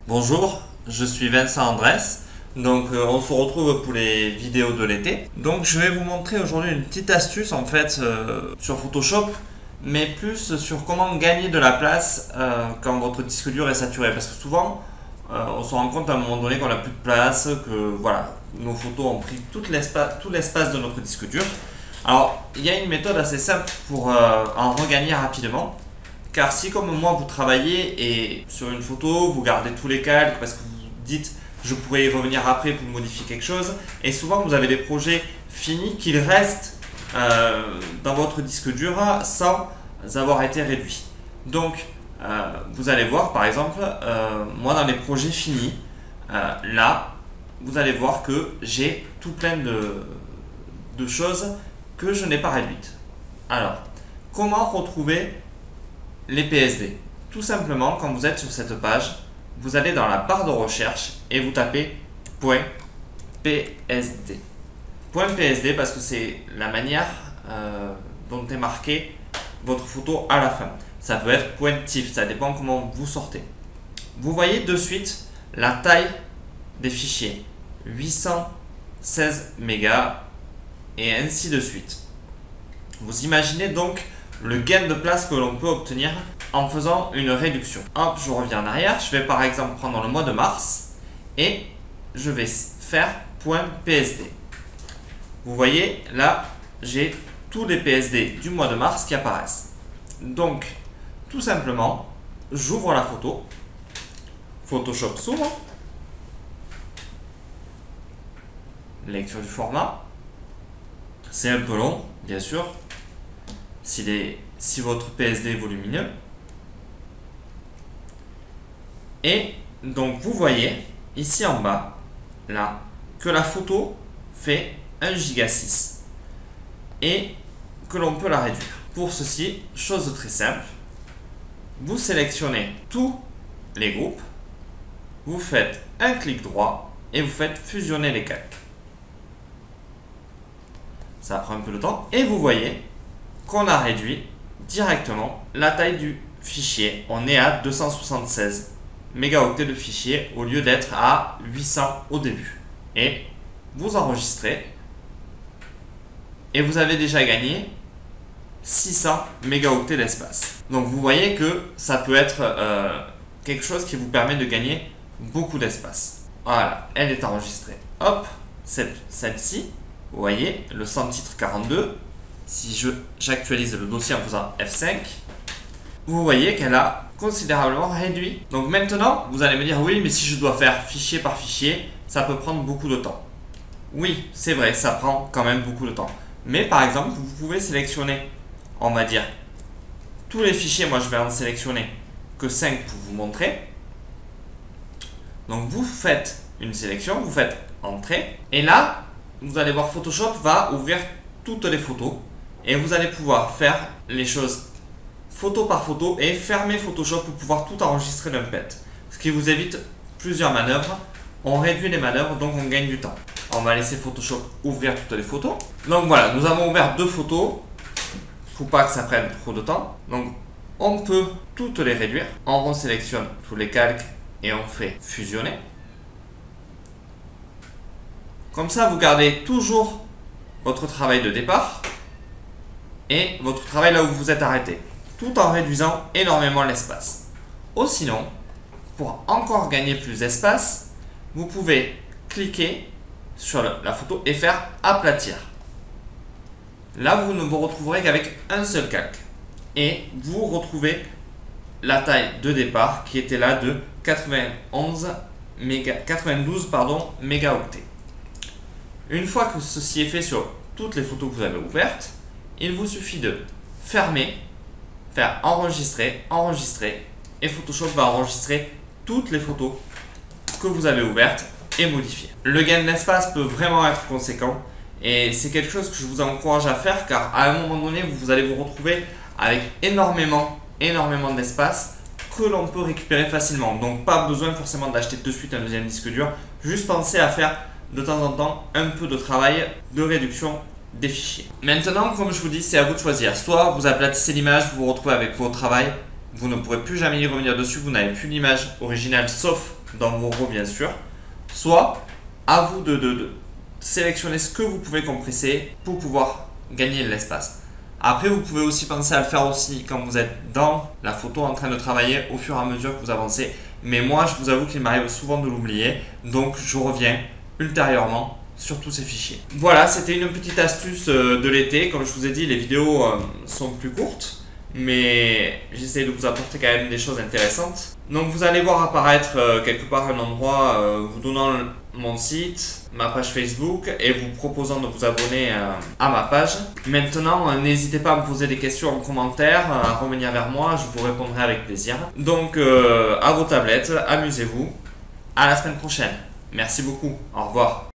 Bonjour, je suis Vincent Andrès. On se retrouve pour les vidéos de l'été. Donc je vais vous montrer aujourd'hui une petite astuce sur Photoshop, mais plus sur comment gagner de la place quand votre disque dur est saturé. Parce que souvent on se rend compte à un moment donné qu'on n'a plus de place, que voilà, nos photos ont pris tout l'espace de notre disque dur. Alors il y a une méthode assez simple pour en regagner rapidement. Car si comme moi vous travaillez et sur une photo vous gardez tous les calques parce que vous dites je pourrais y revenir après pour modifier quelque chose, et souvent vous avez des projets finis qui restent dans votre disque dur sans avoir été réduits. Donc vous allez voir par exemple, moi dans les projets finis, là vous allez voir que j'ai tout plein de choses que je n'ai pas réduites. Alors comment retrouver les PSD? Tout simplement, quand vous êtes sur cette page, vous allez dans la barre de recherche et vous tapez .psd. .psd parce que c'est la manière dont est marquée votre photo à la fin. Ça peut être .tif, ça dépend comment vous sortez. Vous voyez de suite la taille des fichiers, 816 mégas et ainsi de suite. Vous imaginez donc le gain de place que l'on peut obtenir en faisant une réduction. Hop, je reviens en arrière, je vais par exemple prendre le mois de mars et je vais faire .psd. Vous voyez, là, j'ai tous les PSD du mois de mars qui apparaissent. Donc, tout simplement, j'ouvre la photo, Photoshop s'ouvre, lecture du format, c'est un peu long, bien sûr, si votre PSD est volumineux. Et donc vous voyez ici en bas, là, que la photo fait 1,6 Go et que l'on peut la réduire. Pour ceci, chose très simple, vous sélectionnez tous les groupes, vous faites un clic droit et vous faites fusionner les calques. Ça prend un peu de temps et vous voyez qu'on a réduit directement la taille du fichier. On est à 276 mégaoctets de fichier au lieu d'être à 800 au début. Et vous enregistrez et vous avez déjà gagné 600 mégaoctets d'espace. Donc vous voyez que ça peut être quelque chose qui vous permet de gagner beaucoup d'espace. Voilà, elle est enregistrée. Hop, celle-ci, vous voyez, le sans titre 42. Si j'actualise le dossier en faisant F5, vous voyez qu'elle a considérablement réduit. Donc maintenant, vous allez me dire, oui, mais si je dois faire fichier par fichier, ça peut prendre beaucoup de temps. Oui, c'est vrai, ça prend quand même beaucoup de temps. Mais par exemple, vous pouvez sélectionner, on va dire, tous les fichiers. Moi, je vais en sélectionner que 5 pour vous montrer. Donc vous faites une sélection, vous faites Entrée. Et là, vous allez voir Photoshop va ouvrir toutes les photos. Et vous allez pouvoir faire les choses photo par photo et fermer Photoshop pour pouvoir tout enregistrer d'un pet. Ce qui vous évite plusieurs manœuvres. On réduit les manœuvres, donc on gagne du temps. On va laisser Photoshop ouvrir toutes les photos. Donc voilà, nous avons ouvert 2 photos. Faut pas que ça prenne trop de temps. Donc on peut toutes les réduire. On resélectionne tous les calques et on fait fusionner. Comme ça, vous gardez toujours votre travail de départ et votre travail là où vous êtes arrêté, tout en réduisant énormément l'espace. Ou sinon, pour encore gagner plus d'espace, vous pouvez cliquer sur la photo et faire aplatir. Là, vous ne vous retrouverez qu'avec un seul calque et vous retrouvez la taille de départ qui était là de 92 mégaoctets. Une fois que ceci est fait sur toutes les photos que vous avez ouvertes, il vous suffit de fermer, faire enregistrer, enregistrer, et Photoshop va enregistrer toutes les photos que vous avez ouvertes et modifier. Le gain d'espace peut vraiment être conséquent et c'est quelque chose que je vous encourage à faire, car à un moment donné vous allez vous retrouver avec énormément d'espace que l'on peut récupérer facilement. Donc pas besoin forcément d'acheter de suite un deuxième disque dur, juste pensez à faire de temps en temps un peu de travail de réduction des fichiers. Maintenant, comme je vous dis, c'est à vous de choisir. Soit vous aplatissez l'image, vous vous retrouvez avec votre travail, vous ne pourrez plus jamais y revenir dessus, vous n'avez plus l'image originale sauf dans vos rows bien sûr, soit à vous de sélectionner ce que vous pouvez compresser pour pouvoir gagner de l'espace. Après, vous pouvez aussi penser à le faire aussi quand vous êtes dans la photo en train de travailler au fur et à mesure que vous avancez. Mais moi, je vous avoue qu'il m'arrive souvent de l'oublier, donc je reviens ultérieurement sur tous ces fichiers. Voilà, c'était une petite astuce de l'été. Comme je vous ai dit, les vidéos sont plus courtes, mais j'essaie de vous apporter quand même des choses intéressantes. Donc vous allez voir apparaître quelque part un endroit vous donnant mon site, ma page Facebook et vous proposant de vous abonner à ma page. Maintenant, n'hésitez pas à me poser des questions en commentaire, à revenir vers moi, je vous répondrai avec plaisir. Donc à vos tablettes, amusez-vous. À la semaine prochaine. Merci beaucoup. Au revoir.